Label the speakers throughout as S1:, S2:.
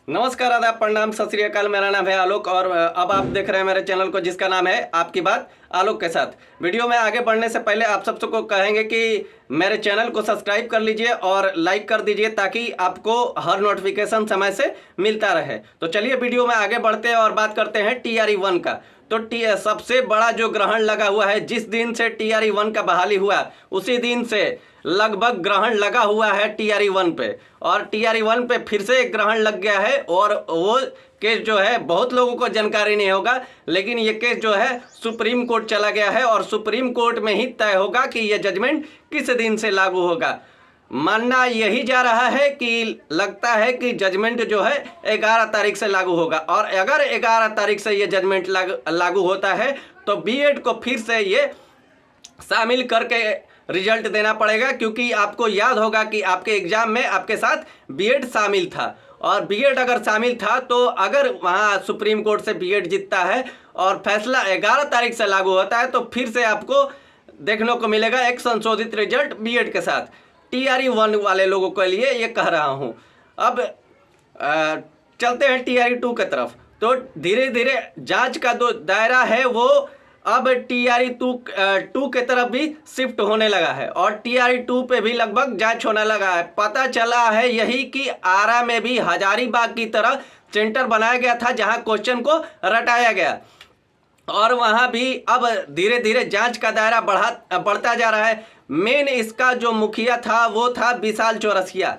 S1: नमस्कार, आदाब, प्रणाम, सत श्री अकाल। मेरा नाम है आलोक और अब आप देख रहे हैं मेरे चैनल को जिसका नाम है आपकी बात आलोक के साथ। वीडियो में आगे बढ़ने से पहले आप सबको कहेंगे कि मेरे चैनल को सब्सक्राइब कर लीजिए और लाइक कर दीजिए ताकि आपको हर नोटिफिकेशन समय से मिलता रहे। तो चलिए वीडियो में आगे बढ़ते हैं और बात करते हैं TRE-1 का। तो सबसे बड़ा जो ग्रहण लगा हुआ है, जिस दिन से TRE-1 का बहाली हुआ उसी दिन से लगभग ग्रहण लगा हुआ है TRE-1 पे, और TRE-1 पे फिर से एक ग्रहण लग गया है। और वो केस जो है बहुत लोगों को जानकारी नहीं होगा, लेकिन ये केस जो है सुप्रीम कोर्ट चला गया है और सुप्रीम कोर्ट में ही तय होगा कि ये जजमेंट किस दिन से लागू होगा। मानना यही जा रहा है कि लगता है कि जजमेंट जो है 11 तारीख से लागू होगा, और अगर 11 तारीख से ये जजमेंट लागू होता है तो बीएड को फिर से ये शामिल करके रिजल्ट देना पड़ेगा, क्योंकि आपको याद होगा कि आपके एग्जाम में आपके साथ बीएड शामिल था, और बीएड अगर शामिल था तो अगर वहाँ सुप्रीम कोर्ट से बीएड जीतता है और फैसला 11 तारीख से लागू होता है तो फिर से आपको देखने को मिलेगा एक संशोधित रिजल्ट बीएड के साथ। TRE-1 वाले लोगों के लिए ये कह रहा हूँ। अब चलते हैं TRE-2 की तरफ। तो धीरे धीरे जांच का जो दायरा है वो अब TRE-2 के तरफ भी शिफ्ट होने लगा है, और TRE-2 पे भी लगभग जांच होने लगा है। पता चला है यही कि आरा में भी हजारीबाग की तरह सेंटर बनाया गया था जहां क्वेश्चन को रटाया गया, और वहां भी अब धीरे धीरे जांच का दायरा बढ़ता जा रहा है। मेन इसका जो मुखिया था वो था विशाल चौरसिया।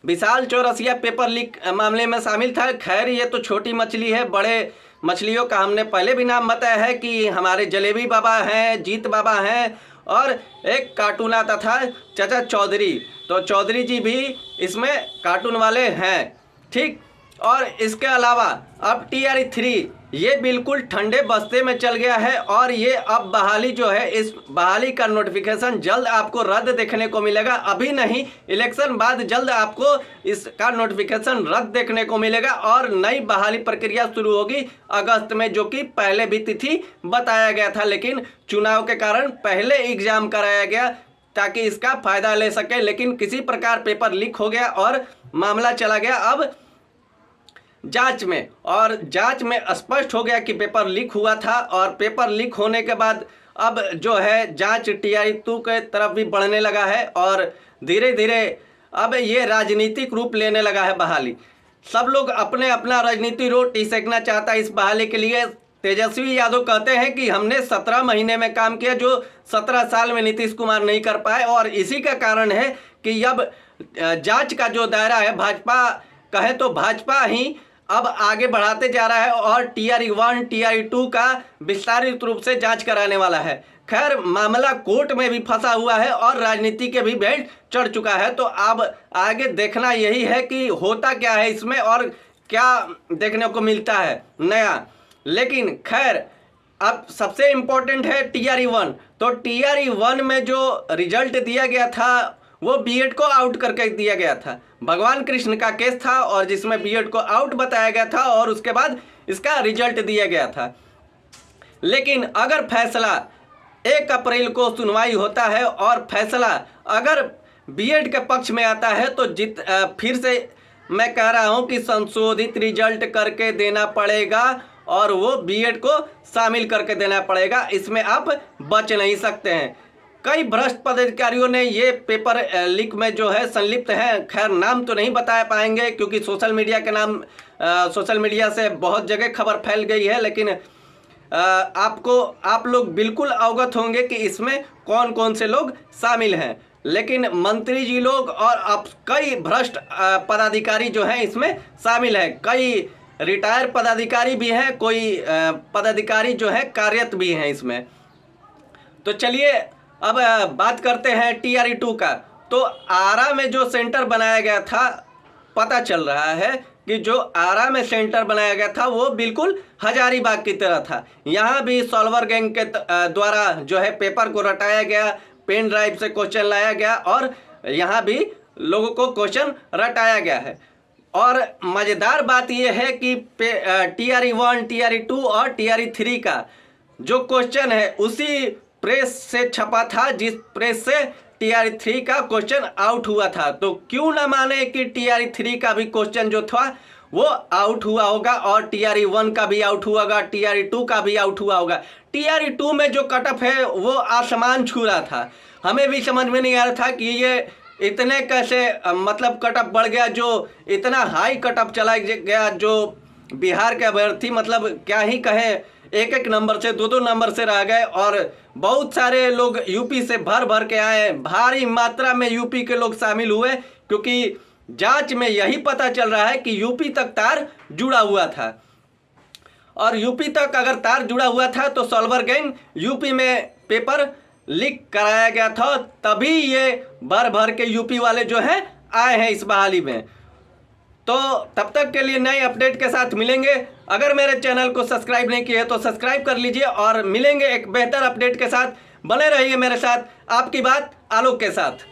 S1: विशाल चौरसिया पेपर लीक मामले में शामिल था। खैर ये तो छोटी मछली है, बड़े मछलियों का हमने पहले भी नाम बताया है कि हमारे जलेबी बाबा हैं, जीत बाबा हैं, और एक कार्टून आता था चाचा चौधरी। तो चौधरी जी भी इसमें कार्टून वाले हैं, ठीक। और इसके अलावा अब TRE-3 ये बिल्कुल ठंडे बस्ते में चल गया है, और ये अब बहाली जो है, इस बहाली का नोटिफिकेशन जल्द आपको रद्द देखने को मिलेगा। अभी नहीं, इलेक्शन बाद जल्द आपको इसका नोटिफिकेशन रद्द देखने को मिलेगा और नई बहाली प्रक्रिया शुरू होगी अगस्त में, जो कि पहले भी तिथि बताया गया था, लेकिन चुनाव के कारण पहले एग्जाम कराया गया ताकि इसका फायदा ले सके। लेकिन किसी प्रकार पेपर लीक हो गया और मामला चला गया अब जांच में, और जांच में स्पष्ट हो गया कि पेपर लीक हुआ था। और पेपर लीक होने के बाद अब जो है जांच TRE-2 के तरफ भी बढ़ने लगा है, और धीरे धीरे अब ये राजनीतिक रूप लेने लगा है बहाली। सब लोग अपने अपना राजनीतिक रोटी सेकना चाहता है इस बहाली के लिए। तेजस्वी यादव कहते हैं कि हमने 17 महीने में काम किया जो 17 साल में नीतीश कुमार नहीं कर पाए, और इसी का कारण है कि अब जांच का जो दायरा है, भाजपा कहे तो भाजपा ही अब आगे बढ़ाते जा रहा है और TRE-1 TRE-2 का विस्तारित रूप से जांच कराने वाला है। खैर मामला कोर्ट में भी फंसा हुआ है और राजनीति के भी भेंट चढ़ चुका है। तो अब आगे देखना यही है कि होता क्या है इसमें और क्या देखने को मिलता है नया। लेकिन खैर अब सबसे इम्पोर्टेंट है TRE-1। तो TRE-1 में जो रिजल्ट दिया गया था वो बीएड को आउट करके दिया गया था। भगवान कृष्ण का केस था और जिसमें बीएड को आउट बताया गया था, और उसके बाद इसका रिजल्ट दिया गया था। लेकिन अगर फैसला 1 अप्रैल को सुनवाई होता है और फैसला अगर बीएड के पक्ष में आता है तो फिर से मैं कह रहा हूं कि संशोधित रिजल्ट करके देना पड़ेगा, और वो बीएड को शामिल करके देना पड़ेगा। इसमें आप बच नहीं सकते हैं। कई भ्रष्ट पदाधिकारियों ने ये पेपर लीक में जो है संलिप्त हैं। खैर नाम तो नहीं बता पाएंगे क्योंकि सोशल मीडिया से बहुत जगह खबर फैल गई है, लेकिन आप लोग बिल्कुल अवगत होंगे कि इसमें कौन कौन से लोग शामिल हैं। लेकिन मंत्री जी लोग और अब कई भ्रष्ट पदाधिकारी जो हैं इसमें शामिल हैं। कई रिटायर पदाधिकारी भी हैं, कोई पदाधिकारी जो है कार्यरत भी हैं इसमें। तो चलिए अब बात करते हैं TRE-2 का। तो आरा में जो सेंटर बनाया गया था, पता चल रहा है कि जो आरा में सेंटर बनाया गया था वो बिल्कुल हजारीबाग की तरह था। यहाँ भी सॉल्वर गैंग के द्वारा जो है पेपर को रटाया गया, पेन ड्राइव से क्वेश्चन लाया गया, और यहाँ भी लोगों को क्वेश्चन रटाया गया है। और मज़ेदार बात यह है कि TRE-1 TRE-2 और TRE-3 का जो क्वेश्चन है उसी प्रेस से छपा था जिस प्रेस से TRE-3 का क्वेश्चन आउट हुआ था। तो क्यों ना माने कि TRE-3 का भी क्वेश्चन जो था वो आउट हुआ होगा और TRE 1 का भी आउट हुआ होगा, TRE 2 का भी आउट हुआ होगा। TRE 2 में जो कट ऑफ है वो आसमान छू रहा था। हमें भी समझ में नहीं आ रहा था कि ये इतने कैसे मतलब कट ऑफ बढ़ गया, जो इतना हाई कट ऑफ चला गया। जो बिहार के अभ्यर्थी मतलब क्या ही कहें, एक एक नंबर से, दो दो नंबर से रह गए और बहुत सारे लोग यूपी से भर भर के आए। भारी मात्रा में यूपी के लोग शामिल हुए, क्योंकि जांच में यही पता चल रहा है कि यूपी तक तार जुड़ा हुआ था। और यूपी तक अगर तार जुड़ा हुआ था तो सॉल्वर गैंग यूपी में पेपर लीक कराया गया था, तभी ये भर भर के यूपी वाले जो हैं आए हैं इस बहाली में। तो तब तक के लिए नए अपडेट के साथ मिलेंगे। अगर मेरे चैनल को सब्सक्राइब नहीं किए तो सब्सक्राइब कर लीजिए और मिलेंगे एक बेहतर अपडेट के साथ। बने रहिए मेरे साथ, आपकी बात आलोक के साथ।